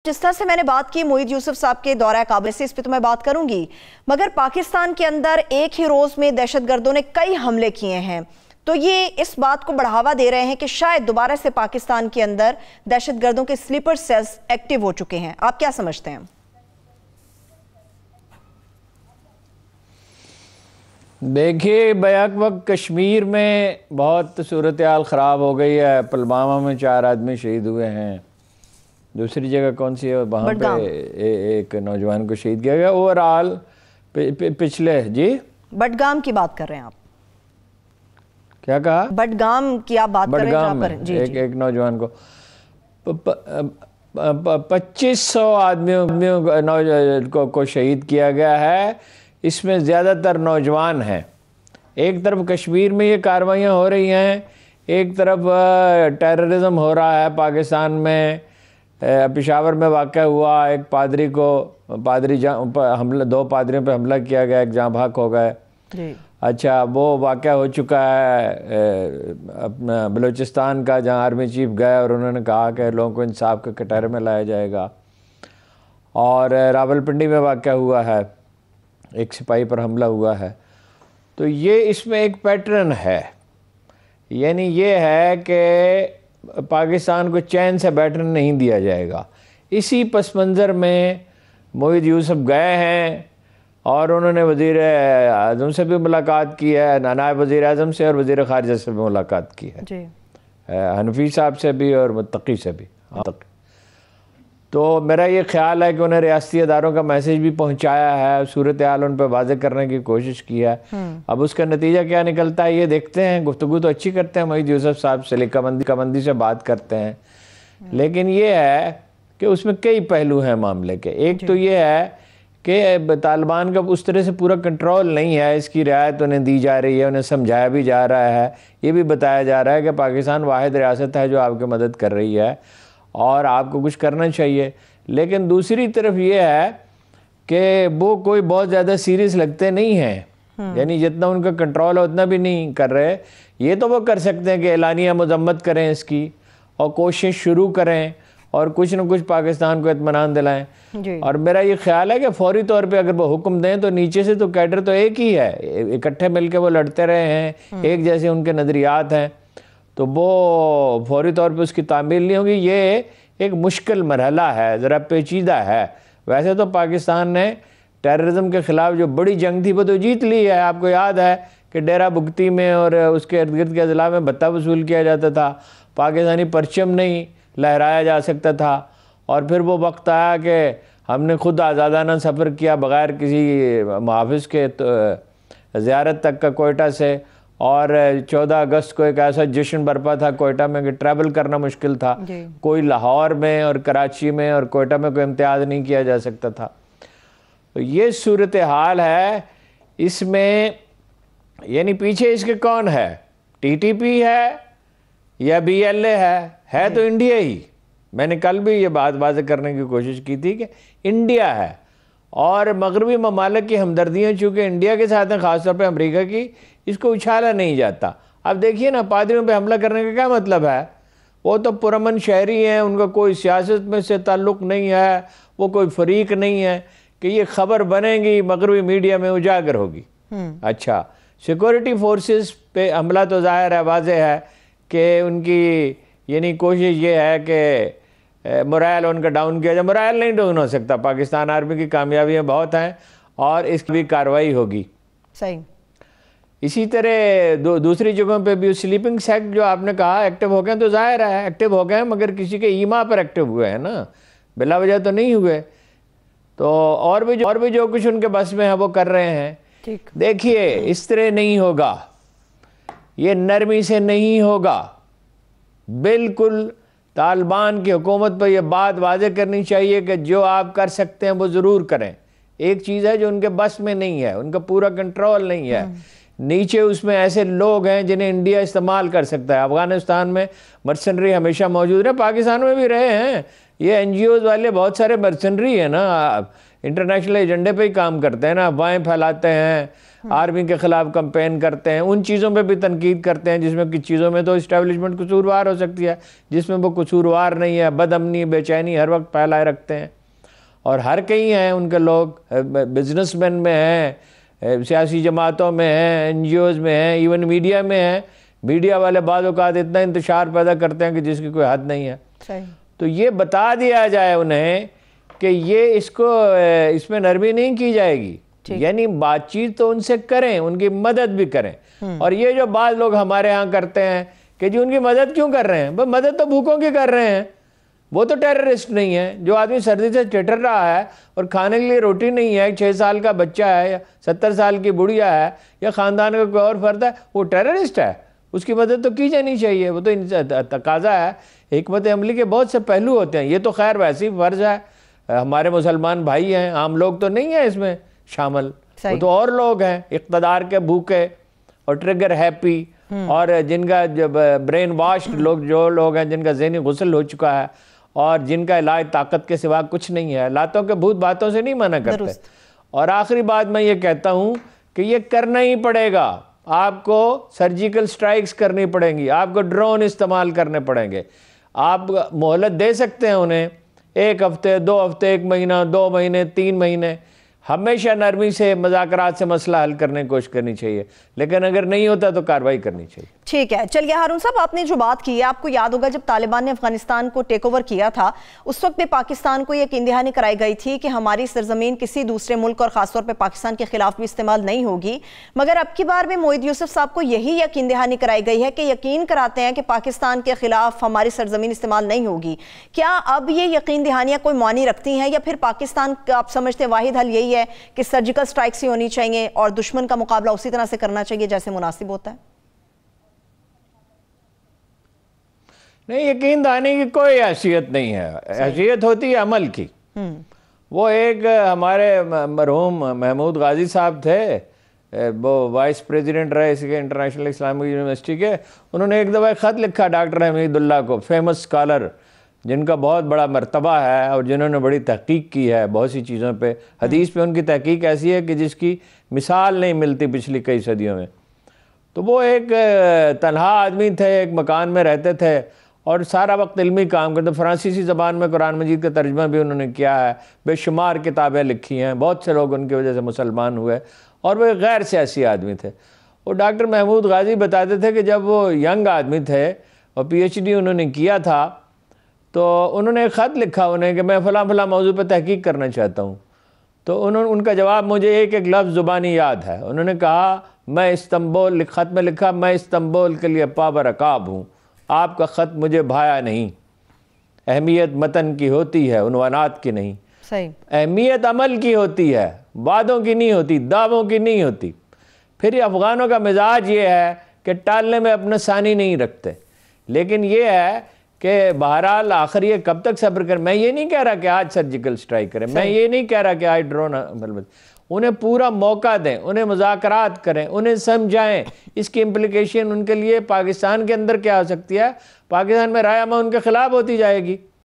जिस तरह से मैंने बात की मोहित यूसुफ साहब के दौरा काबुल से, इस पर तो मैं बात करूंगी, मगर पाकिस्तान के अंदर एक ही रोज में दहशतगर्दों ने कई हमले किए हैं, तो ये इस बात को बढ़ावा दे रहे हैं कि शायद दोबारा से पाकिस्तान के अंदर दहशतगर्दों के स्लीपर सेल्स एक्टिव हो चुके हैं। आप क्या समझते हैं? देखिए, बैक वक्त कश्मीर में बहुत सूरत हाल ख़राब हो गई है। पुलवामा में 4 आदमी शहीद हुए हैं। दूसरी जगह कौन सी है, वहाँ पे एक नौजवान को शहीद किया गया। ओवरऑल पिछले जी बडगाम की बात कर रहे हैं आप? क्या कहा? बडगाम की आप बात कर रहे हैं? जी, एक नौजवान को 2500 आदमियों को शहीद किया गया है। इसमें ज़्यादातर नौजवान हैं। एक तरफ कश्मीर में ये कार्रवाइयाँ हो रही हैं, एक तरफ टेररिज्म हो रहा है पाकिस्तान में। पेशावर में वाक़या हुआ, एक पादरी को हमला, 2 पादरियों पे हमला किया गया, एक जहाँ भाग हो गए। अच्छा, वो वाक़या हो चुका है अपना बलूचिस्तान का, जहाँ आर्मी चीफ गए और उन्होंने कहा कि लोगों को इंसाफ के कटहरे में लाया जाएगा। और रावलपिंडी में वाक़या हुआ है, एक सिपाही पर हमला हुआ है। तो ये इसमें एक पैटर्न है, यानी ये है कि पाकिस्तान को चैन से बैठने नहीं दिया जाएगा। इसी पस मंज़र में मोहित यूसुफ गए हैं और उन्होंने वज़ीर आज़म से भी मुलाकात की है, नायब वज़ीर आज़म से, और वज़ीर ख़ारिजा से भी मुलाकात की है जी। हनफी साहब से भी और मुत्तकी से भी। तो मेरा ये ख्याल है कि उन्हें रियासती अदारों का मैसेज भी पहुंचाया है, सूरत हाल उन पर वाज़े करने की कोशिश की है। अब उसका नतीजा क्या निकलता है ये देखते हैं। गुफ्तगू तो अच्छी करते हैं मोहित यूसुफ साहब से, लिकाबंदी से बात करते हैं, लेकिन ये है कि उसमें कई पहलू हैं मामले के। एक तो ये है कि तालिबान का उस तरह से पूरा कंट्रोल नहीं है, इसकी रियायत उन्हें दी जा रही है, उन्हें समझाया भी जा रहा है, ये भी बताया जा रहा है कि पाकिस्तान वाहिद रियासत है जो आपकी मदद कर रही है और आपको कुछ करना चाहिए। लेकिन दूसरी तरफ ये है कि वो कोई बहुत ज़्यादा सीरियस लगते नहीं हैं, यानी जितना उनका कंट्रोल है उतना भी नहीं कर रहे। ये तो वो कर सकते हैं कि एलानिया मजम्मत करें इसकी और कोशिश शुरू करें और कुछ न कुछ पाकिस्तान को इत्मीनान दिलाएं। और मेरा ये ख्याल है कि फौरी तौर पे अगर वो हुक्म दें तो नीचे से तो कैडर तो एक ही है, इकट्ठे मिलकर वो लड़ते रहे हैं, एक जैसे उनके नज़रियात हैं, तो वो फौरी तौर पे उसकी तामील नहीं होगी। ये एक मुश्किल मरहला है, ज़रा पेचीदा है। वैसे तो पाकिस्तान ने टेररिज्म के ख़िलाफ़ जो बड़ी जंग थी वो तो जीत ली है। आपको याद है कि डेरा बुगती में और उसके इर्द गिर्द के अज़ला में भत्ता वसूल किया जाता था, पाकिस्तानी परचम नहीं लहराया जा सकता था। और फिर वो वक्त आया कि हमने खुद आज़ादाना सफ़र किया बग़ैर किसी मुहाफ़िज़ के ज़ियारत तक का कोयटा से, और 14 अगस्त को एक ऐसा जश्न बरपा था कोयटा में कि ट्रैवल करना मुश्किल था। कोई लाहौर में और कराची में और कोयटा में कोई इम्तियाज़ नहीं किया जा सकता था। तो ये सूरत हाल है। इसमें यानी पीछे इसके कौन है, TTP है या BLA है तो इंडिया ही। मैंने कल भी ये बात वाज़ेह करने की कोशिश की थी कि इंडिया है, और मगरबी ममालिक की हमदर्दियाँ चूँकि इंडिया के साथ हैं, ख़ासतौर पर अमेरिका की, इसको उछाला नहीं जाता। अब देखिए ना, पादरियों पे हमला करने का क्या मतलब है? वो तो पुरअमन शहरी हैं, उनका कोई सियासत में से ताल्लुक़ नहीं है, वो कोई फरीक नहीं है कि ये खबर बनेगी मगरबी मीडिया में उजागर होगी। अच्छा, सिक्योरिटी फोर्सेस पे हमला तो ज़ाहिर है, वाज़ेह है कि उनकी यानी कोशिश ये है कि मोरल उनका डाउन किया जाए। मोरल नहीं डाउन हो सकता, पाकिस्तान आर्मी की कामयाबियाँ बहुत हैं और इसकी भी कार्रवाई होगी। सही। इसी तरह दूसरी जगहों पे भी स्लीपिंग सेक्ट जो आपने कहा एक्टिव हो गए, तो जाहिर है एक्टिव हो गए, मगर किसी के ईमा पर एक्टिव हुए हैं ना, बिला वजह तो नहीं हुए। तो और भी जो कुछ उनके बस में है वो कर रहे हैं। देखिए, इस तरह नहीं होगा, ये नरमी से नहीं होगा। बिल्कुल तालिबान की हुकूमत पर यह बात वाज़ेह करनी चाहिए कि जो आप कर सकते हैं वो ज़रूर करें। एक चीज़ है जो उनके बस में नहीं है, उनका पूरा कंट्रोल नहीं है। नीचे उसमें ऐसे लोग हैं जिन्हें इंडिया इस्तेमाल कर सकता है। अफ़गानिस्तान में मर्सनरी हमेशा मौजूद रहे, पाकिस्तान में भी रहे हैं। ये NGOs वाले बहुत सारे मर्सनरी हैं ना, इंटरनेशनल एजेंडे पे ही काम करते हैं ना, अफवाहें फैलाते हैं, आर्मी के खिलाफ कंपेन करते हैं, उन चीज़ों पे भी तनकीद करते हैं जिसमें कुछ चीज़ों में तो इस्टेब्लिशमेंट कसूरवार हो सकती है, जिसमें वो कसूरवार नहीं है, बदअमनी बेचैनी हर वक्त फैलाए रखते हैं। और हर कहीं हैं उनके लोग, बिजनेसमैन में हैं, सियासी जमातों में हैं, NGOs में हैं, इवन मीडिया में हैं। मीडिया वाले बाद औक़ात इतना इंतशार पैदा करते हैं कि जिसकी कोई हद नहीं है। सही। तो ये बता दिया जाए उन्हें कि ये इसमें नरमी नहीं की जाएगी, यानी बातचीत तो उनसे करें, उनकी मदद भी करें। और ये जो बात लोग हमारे यहाँ करते हैं कि जी उनकी मदद क्यों कर रहे हैं, भाई मदद तो भूखों की कर रहे हैं, वो तो टेररिस्ट नहीं है। जो आदमी सर्दी से ठिठुर रहा है और खाने के लिए रोटी नहीं है, 6 साल का बच्चा है या 70 साल की बुढ़िया है या ख़ानदान का कोई और फर्द है, वो टेररिस्ट है, उसकी मदद तो की जानी चाहिए। वो तो तकाजा है। हिकमत अमली के बहुत से पहलू होते हैं। ये तो खैर वैसे ही फ़र्ज़ है, हमारे मुसलमान भाई हैं, आम लोग तो नहीं हैं इसमें शामिल, वो तो और लोग हैं इक़्तिदार के भूखे और ट्रिगर हैप्पी और जिनका जब ब्रेन वाश लोग, जो लोग हैं जिनका ज़हनी गुस्ल हो चुका है और जिनका इलाज ताकत के सिवा कुछ नहीं है। लातों के भूत बातों से नहीं मना करते। और आखिरी बात मैं ये कहता हूँ कि ये करना ही पड़ेगा, आपको सर्जिकल स्ट्राइक्स करनी पड़ेंगी, आपको ड्रोन इस्तेमाल करने पड़ेंगे। आप मोहलत दे सकते हैं उन्हें, 1 हफ्ते, 2 हफ्ते, 1 महीना, 2 महीने, 3 महीने, हमेशा नरमी से, मज़ाकरात से मसला हल करने की कोशिश करनी चाहिए, लेकिन अगर नहीं होता तो कार्रवाई करनी चाहिए। ठीक है। चलिए हारून साहब, आपने जो बात की है, आपको याद होगा जब तालिबान ने अफगानिस्तान को टेक ओवर किया था, उस वक्त भी पाकिस्तान को यकीन दहानी कराई गई थी कि हमारी सरजमीन किसी दूसरे मुल्क और खासतौर पर पाकिस्तान के खिलाफ भी इस्तेमाल नहीं होगी। मगर अब की बार में मोईद यूसुफ साहब को यही यकीन दहानी कराई गई है कि यकीन कराते हैं कि पाकिस्तान के खिलाफ हमारी सरजमीन इस्तेमाल नहीं होगी। क्या अब ये यकीन दहानियां कोई मानी रखती हैं, या फिर पाकिस्तान का आप समझते हैं वाहिद हल यही है कि सर्जिकल स्ट्राइक्स ही होनी चाहिए और दुश्मन का मुकाबला उसी तरह से करना चाहिए जैसे मुनासिब होता है? नहीं, यकीन दहानी की कोई हैसियत नहीं है, हैसियत होती है अमल की। वो एक हमारे मरहूम महमूद गाजी साहब थे, वो वाइस प्रेसिडेंट रहे इसके इंटरनेशनल इस्लामिक यूनिवर्सिटी के। उन्होंने एक दफ़ा ख़त लिखा डॉक्टर हमीदुल्लाह को, फेमस स्कॉलर जिनका बहुत बड़ा मर्तबा है और जिन्होंने बड़ी तहकीक की है बहुत सी चीज़ों पे। हदीस पे उनकी तहकीक ऐसी है कि जिसकी मिसाल नहीं मिलती पिछली कई सदियों में। तो वो एक तन्हा आदमी थे, एक मकान में रहते थे और सारा वक्त इल्मी काम करते। फ़्रांसीसी ज़बान में कुरान मजीद का तर्जमा भी उन्होंने किया है, बेशुमार किताबें लिखी हैं, बहुत से लोग उनकी वजह से मुसलमान हुए और वो एक गैर सियासी आदमी थे। और डॉक्टर महमूद गाजी बताते थे कि जब वो यंग आदमी थे और PhD उन्होंने किया था, तो उन्होंने एक ख़त लिखा उन्हें कि मैं फ़लाँ फ़लाँ मौजू पर तहकीक करना चाहता हूँ। तो उनका जवाब मुझे एक एक लफ्ज़ ज़ुबानी याद है। उन्होंने कहा, मैं इस्तांबुल, ख़त में लिखा, मैं इस्तांबुल के लिए पाबरकाब हूँ, आपका ख़त मुझे भाया नहीं। अहमियत मतन की होती है, उन्वानात की नहीं। सही। अहमियत अमल की होती है, वादों की नहीं होती, दावों की नहीं होती। फिर अफ़गानों का मिजाज ये है कि टालने में अपना सानी नहीं रखते। लेकिन ये है कि बहरहाल आखिर ये कब तक सब्र करें। मैं ये नहीं कह रहा कि आज सर्जिकल स्ट्राइक करें, मैं ये नहीं कह रहा कि आज ड्रोन, उन्हें पूरा मौका दें, उन्हें मुज़ाकरात करें, उन्हें समझाएं इसकी इम्प्लिकेशन उनके लिए पाकिस्तान के अंदर क्या हो सकती है। पाकिस्तान में राय अमल उनके खिलाफ होती जाएगी,